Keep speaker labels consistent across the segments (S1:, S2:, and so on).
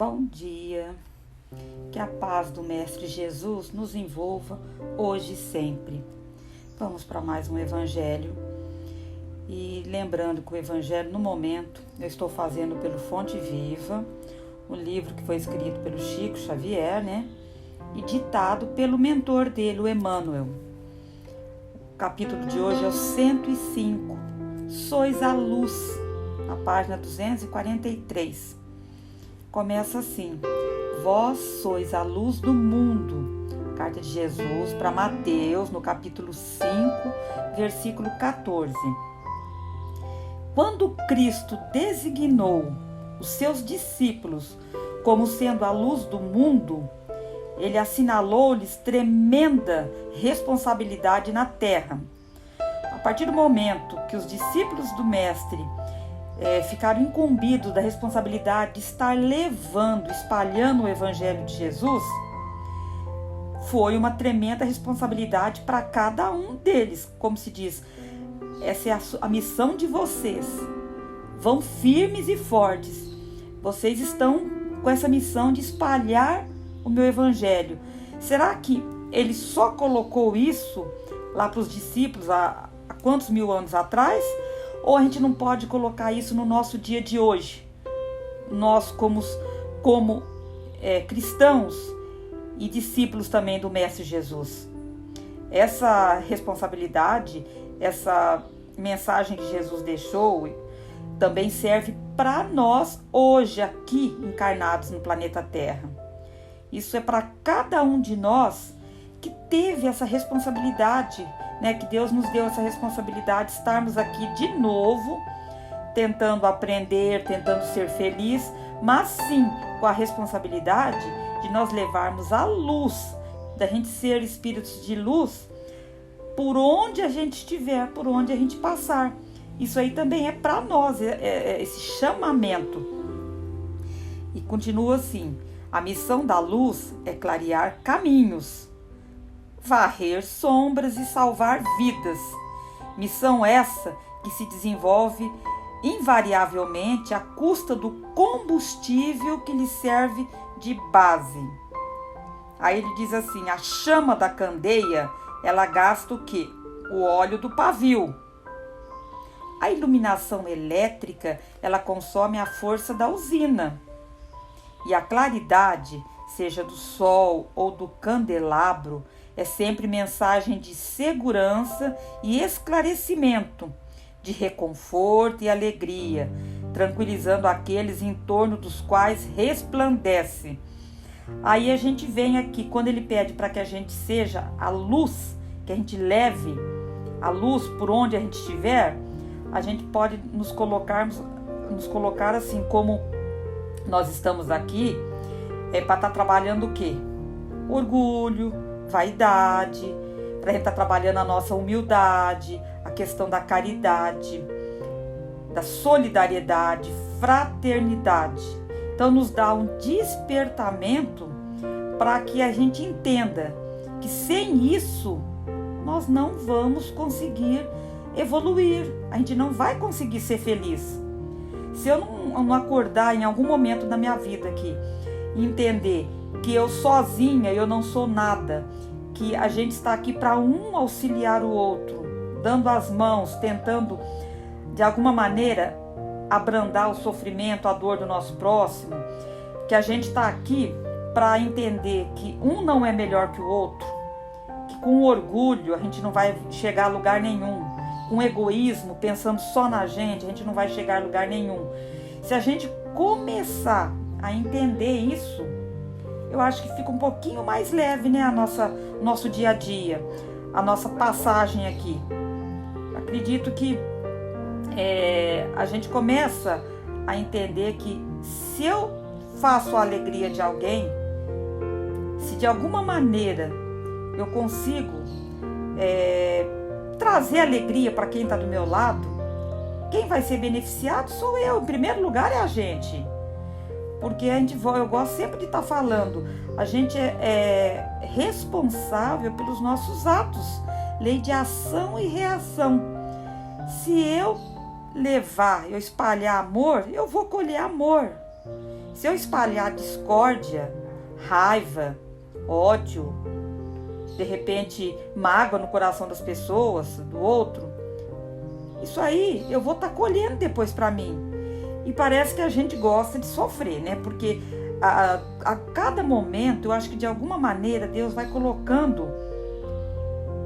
S1: Bom dia, que a paz do Mestre Jesus nos envolva hoje e sempre. Vamos para mais um Evangelho e lembrando que o Evangelho no momento eu estou fazendo pelo Fonte Viva, um livro que foi escrito pelo Chico Xavier, e ditado pelo mentor dele, o Emmanuel. O capítulo de hoje é o 105, Sois a Luz, na página 243. Começa assim: Vós sois a luz do mundo. Carta de Jesus para Mateus, no capítulo 5, versículo 14. Quando Cristo designou os seus discípulos como sendo a luz do mundo, ele assinalou-lhes tremenda responsabilidade na terra. A partir do momento que os discípulos do Mestre ficaram incumbidos da responsabilidade de estar espalhando o Evangelho de Jesus, foi uma tremenda responsabilidade para cada um deles. Como se diz, essa é a missão de vocês. Vão firmes e fortes. Vocês estão com essa missão de espalhar o meu Evangelho. Será que ele só colocou isso lá para os discípulos há quantos mil anos atrás? Ou a gente não pode colocar isso no nosso dia de hoje? Nós, como cristãos e discípulos também do Mestre Jesus. Essa responsabilidade, essa mensagem que Jesus deixou, também serve para nós hoje, aqui encarnados no planeta Terra. Isso é para cada um de nós que teve essa responsabilidade, que Deus nos deu essa responsabilidade de estarmos aqui de novo, tentando aprender, tentando ser feliz, mas sim com a responsabilidade de nós levarmos a luz, da gente ser espíritos de luz, por onde a gente estiver, por onde a gente passar. Isso aí também é para nós, esse chamamento. E continua assim: a missão da luz é clarear caminhos, varrer sombras e salvar vidas. Missão essa que se desenvolve invariavelmente à custa do combustível que lhe serve de base. Aí ele diz assim: a chama da candeia, ela gasta o quê? O óleo do pavio. A iluminação elétrica, ela consome a força da usina. E a claridade, seja do sol ou do candelabro, é sempre mensagem de segurança e esclarecimento, de reconforto e alegria, tranquilizando aqueles em torno dos quais resplandece. Aí a gente vem aqui, quando ele pede para que a gente seja a luz, que a gente leve a luz por onde a gente estiver, a gente pode nos colocar assim, como nós estamos aqui, para estar trabalhando o quê? Orgulho, vaidade, para a gente estar trabalhando a nossa humildade, a questão da caridade, da solidariedade, fraternidade. Então nos dá um despertamento para que a gente entenda que sem isso nós não vamos conseguir evoluir, a gente não vai conseguir ser feliz. Se eu não acordar em algum momento da minha vida aqui e entender que eu sozinha, eu não sou nada, que a gente está aqui para um auxiliar o outro, dando as mãos, tentando de alguma maneira abrandar o sofrimento, a dor do nosso próximo, que a gente está aqui para entender que um não é melhor que o outro, que com orgulho a gente não vai chegar a lugar nenhum, com egoísmo, pensando só na gente, a gente não vai chegar a lugar nenhum. Se a gente começar a entender isso, eu acho que fica um pouquinho mais leve, nosso dia a dia, a nossa passagem aqui. Acredito que a gente começa a entender que se eu faço a alegria de alguém, se de alguma maneira eu consigo trazer alegria para quem está do meu lado, quem vai ser beneficiado sou eu, em primeiro lugar é a gente. Porque eu gosto sempre de estar falando, a gente é responsável pelos nossos atos, lei de ação e reação. Se eu espalhar amor, eu vou colher amor. Se eu espalhar discórdia, raiva, ódio, de repente mágoa no coração das pessoas, do outro, isso aí eu vou estar colhendo depois para mim. E parece que a gente gosta de sofrer, né? Porque a cada momento, eu acho que de alguma maneira Deus vai colocando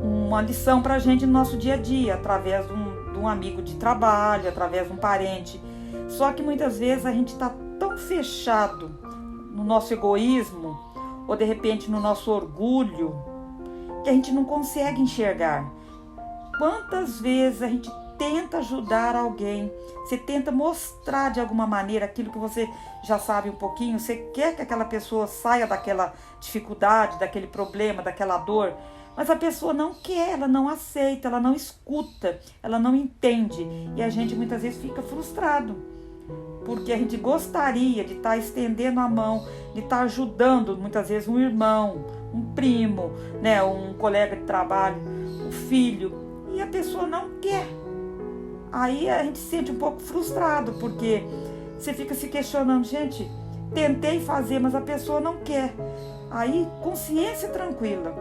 S1: uma lição para a gente no nosso dia a dia, através de um amigo de trabalho, através de um parente. Só que muitas vezes a gente está tão fechado no nosso egoísmo, ou de repente no nosso orgulho, que a gente não consegue enxergar. Quantas vezes a gente tenta ajudar alguém, você tenta mostrar de alguma maneira aquilo que você já sabe um pouquinho, você quer que aquela pessoa saia daquela dificuldade, daquele problema, daquela dor, mas a pessoa não quer, ela não aceita, ela não escuta, ela não entende, e a gente muitas vezes fica frustrado, porque a gente gostaria de estar estendendo a mão, de estar ajudando muitas vezes um irmão, um primo, né, um colega de trabalho, um filho, e a pessoa não quer. Aí a gente se sente um pouco frustrado, porque você fica se questionando, gente, tentei fazer, mas a pessoa não quer. Aí, consciência tranquila,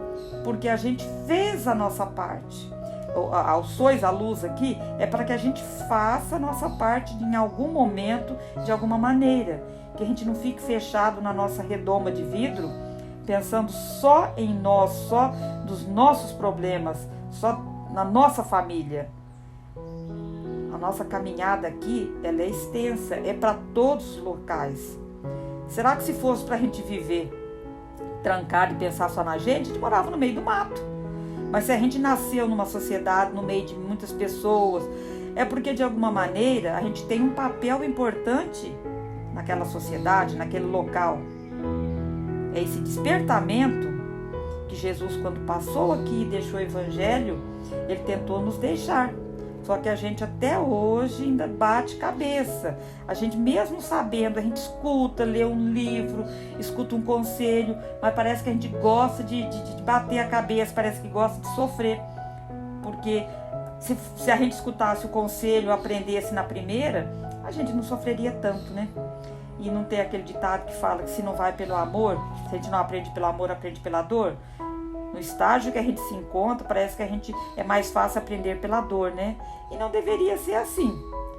S1: porque a gente fez a nossa parte. Ao Sois a Luz aqui é para que a gente faça a nossa parte em algum momento, de alguma maneira. Que a gente não fique fechado na nossa redoma de vidro, pensando só em nós, só dos nossos problemas, só na nossa família. A nossa caminhada aqui, ela é extensa, é para todos os locais. Será que se fosse para a gente viver trancado e pensar só na gente, a gente morava no meio do mato. Mas se a gente nasceu numa sociedade, no meio de muitas pessoas, é porque de alguma maneira a gente tem um papel importante naquela sociedade, naquele local. É esse despertamento que Jesus, quando passou aqui e deixou o Evangelho, ele tentou nos deixar. Só que a gente até hoje ainda bate cabeça. A gente mesmo sabendo, a gente escuta, lê um livro, escuta um conselho, mas parece que a gente gosta de bater a cabeça, parece que gosta de sofrer. Porque se a gente escutasse o conselho, aprendesse na primeira, a gente não sofreria tanto, né? E não tem aquele ditado que fala que se não vai pelo amor, se a gente não aprende pelo amor, aprende pela dor. No estágio que a gente se encontra, parece que a gente é mais fácil aprender pela dor, né? E não deveria ser assim.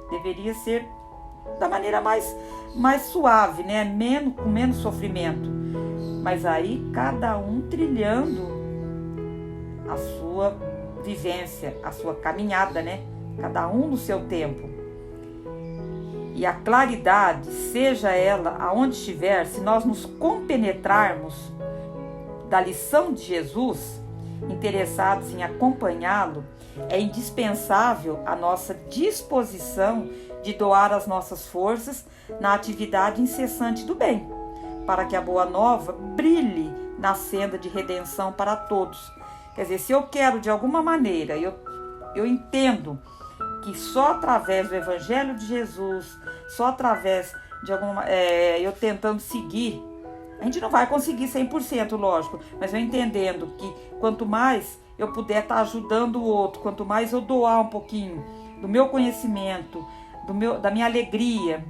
S1: Deveria ser da maneira mais suave, né? Com menos sofrimento. Mas aí, cada um trilhando a sua vivência, a sua caminhada, né? Cada um no seu tempo. E a claridade, seja ela aonde estiver, se nós nos compenetrarmos da lição de Jesus, interessados em acompanhá-lo, é indispensável a nossa disposição de doar as nossas forças na atividade incessante do bem, para que a boa nova brilhe na senda de redenção para todos. Quer dizer, se eu quero de alguma maneira, eu entendo que só através do Evangelho de Jesus, só através de eu tentando seguir, a gente não vai conseguir 100%, lógico, mas eu entendendo que quanto mais eu puder estar ajudando o outro, quanto mais eu doar um pouquinho do meu conhecimento, da minha alegria,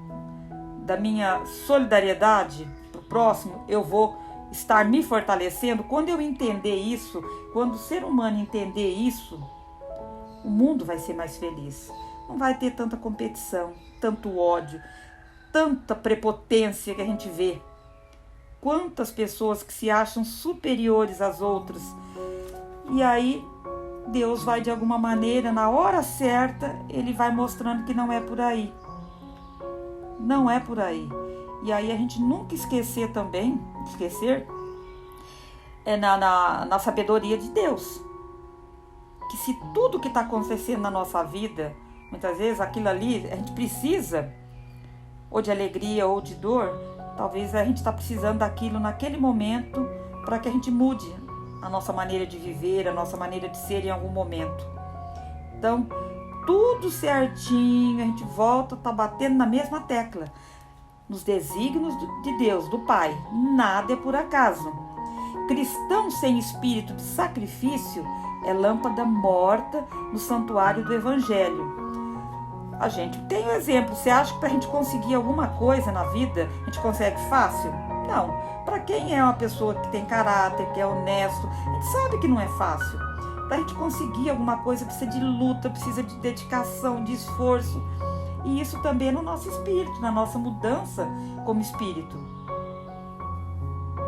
S1: da minha solidariedade para o próximo, eu vou estar me fortalecendo. Quando eu entender isso, quando o ser humano entender isso, o mundo vai ser mais feliz. Não vai ter tanta competição, tanto ódio, tanta prepotência que a gente vê. Quantas pessoas que se acham superiores às outras. E aí, Deus vai de alguma maneira, na hora certa, Ele vai mostrando que não é por aí. Não é por aí. E aí a gente nunca esquecer é na sabedoria de Deus. Que se tudo que está acontecendo na nossa vida, muitas vezes aquilo ali, a gente precisa, ou de alegria ou de dor, talvez a gente está precisando daquilo naquele momento para que a gente mude a nossa maneira de viver, a nossa maneira de ser em algum momento. Então, tudo certinho, a gente volta, tá batendo na mesma tecla. Nos desígnios de Deus, do Pai, nada é por acaso. Cristão sem espírito de sacrifício é lâmpada morta no santuário do Evangelho. A gente tem um exemplo. Você acha que para a gente conseguir alguma coisa na vida, a gente consegue fácil? Não. Para quem é uma pessoa que tem caráter, que é honesto, a gente sabe que não é fácil. Para a gente conseguir alguma coisa precisa de luta, precisa de dedicação, de esforço. E isso também é no nosso espírito, na nossa mudança como espírito.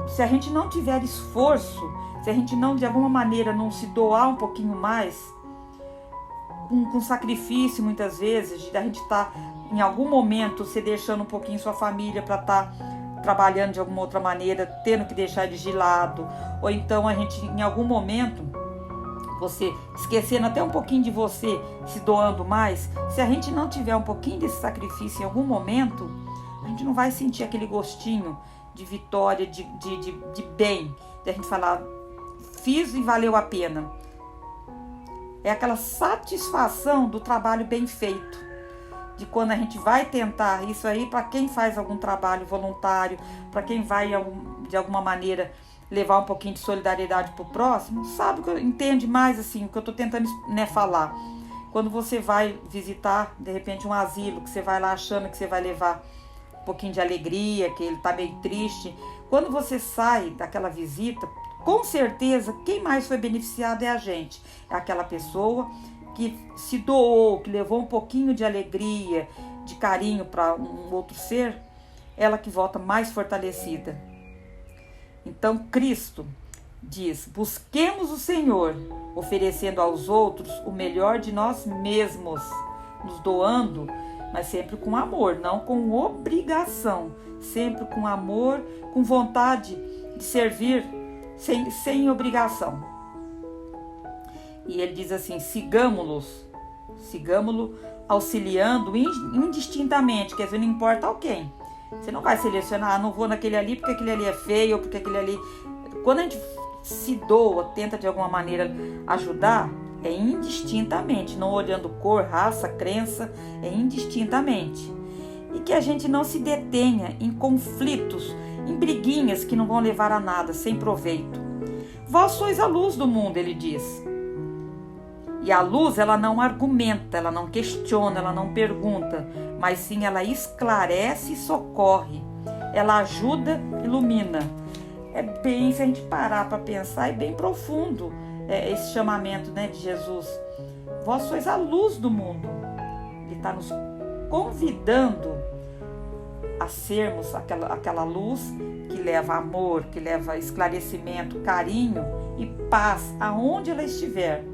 S1: Se a gente não tiver esforço, se a gente não, de alguma maneira, não se doar um pouquinho mais, com sacrifício muitas vezes, de a gente estar em algum momento se deixando um pouquinho sua família para estar trabalhando de alguma outra maneira, tendo que deixar eles de lado, ou então a gente em algum momento, você esquecendo até um pouquinho de você, se doando mais, se a gente não tiver um pouquinho desse sacrifício em algum momento, a gente não vai sentir aquele gostinho de vitória, de bem, de a gente falar, fiz e valeu a pena. É aquela satisfação do trabalho bem feito, de quando a gente vai tentar isso aí, para quem faz algum trabalho voluntário, para quem vai de alguma maneira levar um pouquinho de solidariedade para o próximo, sabe, entende mais assim o que eu estou tentando, né, falar. Quando você vai visitar, de repente, um asilo, que você vai lá achando que você vai levar um pouquinho de alegria, que ele está meio triste, quando você sai daquela visita, com certeza, quem mais foi beneficiado é a gente. É aquela pessoa que se doou, que levou um pouquinho de alegria, de carinho para um outro ser, ela que volta mais fortalecida. Então, Cristo diz, busquemos o Senhor, oferecendo aos outros o melhor de nós mesmos, nos doando, mas sempre com amor, não com obrigação, sempre com amor, com vontade de servir, sem obrigação. E ele diz assim, sigamo-lo auxiliando indistintamente, quer dizer, não importa quem. Você não vai selecionar, não vou naquele ali porque aquele ali é feio, ou porque aquele ali... Quando a gente se doa, tenta de alguma maneira ajudar, é indistintamente, não olhando cor, raça, crença, é indistintamente. E que a gente não se detenha em conflitos, em briguinhas que não vão levar a nada, sem proveito. Vós sois a luz do mundo, ele diz. E a luz, ela não argumenta, ela não questiona, ela não pergunta, mas sim ela esclarece e socorre. Ela ajuda, ilumina. É bem, se a gente parar para pensar, é bem profundo esse chamamento, né, de Jesus. Vós sois a luz do mundo. Ele está nos convidando a sermos aquela luz que leva amor, que leva esclarecimento, carinho e paz aonde ela estiver.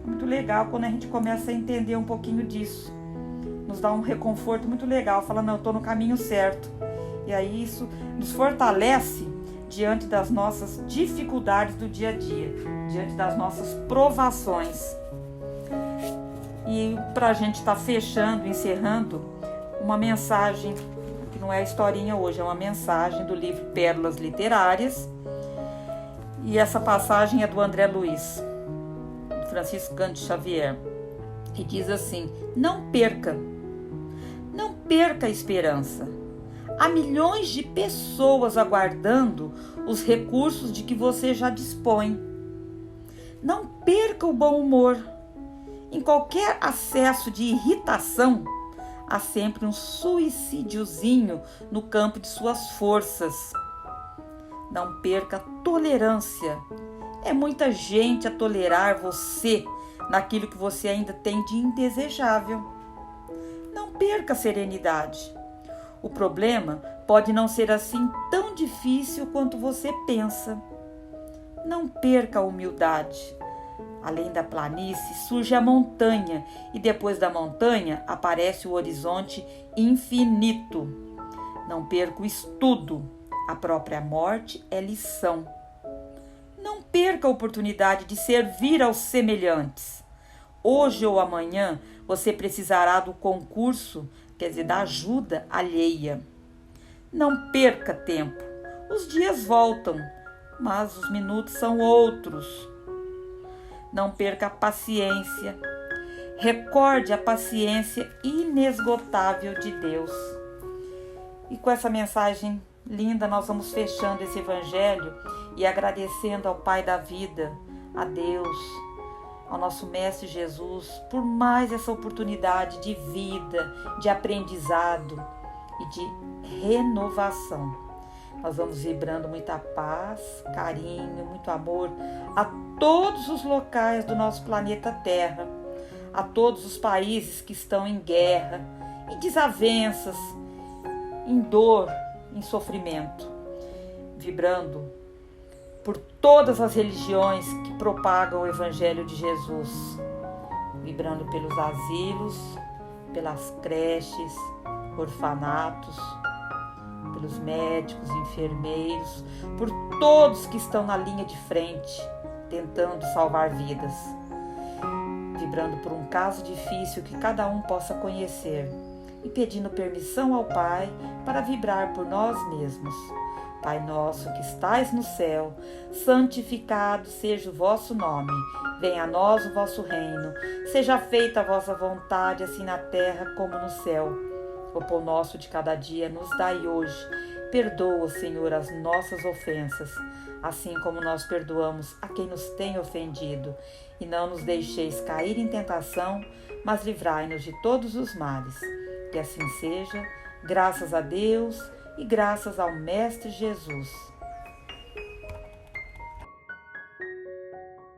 S1: É muito legal quando a gente começa a entender um pouquinho disso. Nos dá um reconforto muito legal, falando, não, eu estou no caminho certo. E aí isso nos fortalece diante das nossas dificuldades do dia a dia, diante das nossas provações. E para a gente estar fechando, encerrando, uma mensagem, que não é historinha hoje, é uma mensagem do livro Pérolas Literárias. E essa passagem é do André Luiz, Franciscano de Xavier, e diz assim, não perca a esperança. Há milhões de pessoas aguardando os recursos de que você já dispõe. Não perca o bom humor. Em qualquer acesso de irritação, há sempre um suicidiozinho no campo de suas forças. Não perca a tolerância. É muita gente a tolerar você naquilo que você ainda tem de indesejável. Não perca a serenidade. O problema pode não ser assim tão difícil quanto você pensa. Não perca a humildade. Além da planície surge a montanha e depois da montanha aparece o horizonte infinito. Não perca o estudo. A própria morte é lição. Não perca a oportunidade de servir aos semelhantes. Hoje ou amanhã você precisará do concurso, quer dizer, da ajuda alheia. Não perca tempo. Os dias voltam, mas os minutos são outros. Não perca a paciência. Recorde a paciência inesgotável de Deus. E com essa mensagem linda, nós vamos fechando esse evangelho e agradecendo ao Pai da vida, a Deus, ao nosso Mestre Jesus por mais essa oportunidade de vida, de aprendizado e de renovação. Nós vamos vibrando muita paz, carinho, muito amor a todos os locais do nosso planeta Terra, a todos os países que estão em guerra, em desavenças, em dor, em sofrimento, vibrando por todas as religiões que propagam o Evangelho de Jesus, vibrando pelos asilos, pelas creches, orfanatos, pelos médicos, enfermeiros, por todos que estão na linha de frente, tentando salvar vidas, vibrando por um caso difícil que cada um possa conhecer e pedindo permissão ao Pai para vibrar por nós mesmos. Pai nosso que estais no céu, santificado seja o vosso nome. Venha a nós o vosso reino. Seja feita a vossa vontade, assim na terra como no céu. O pão nosso de cada dia nos dai hoje. Perdoa, Senhor, as nossas ofensas, assim como nós perdoamos a quem nos tem ofendido. E não nos deixeis cair em tentação, mas livrai-nos de todos os males. Que assim seja, graças a Deus e graças ao Mestre Jesus.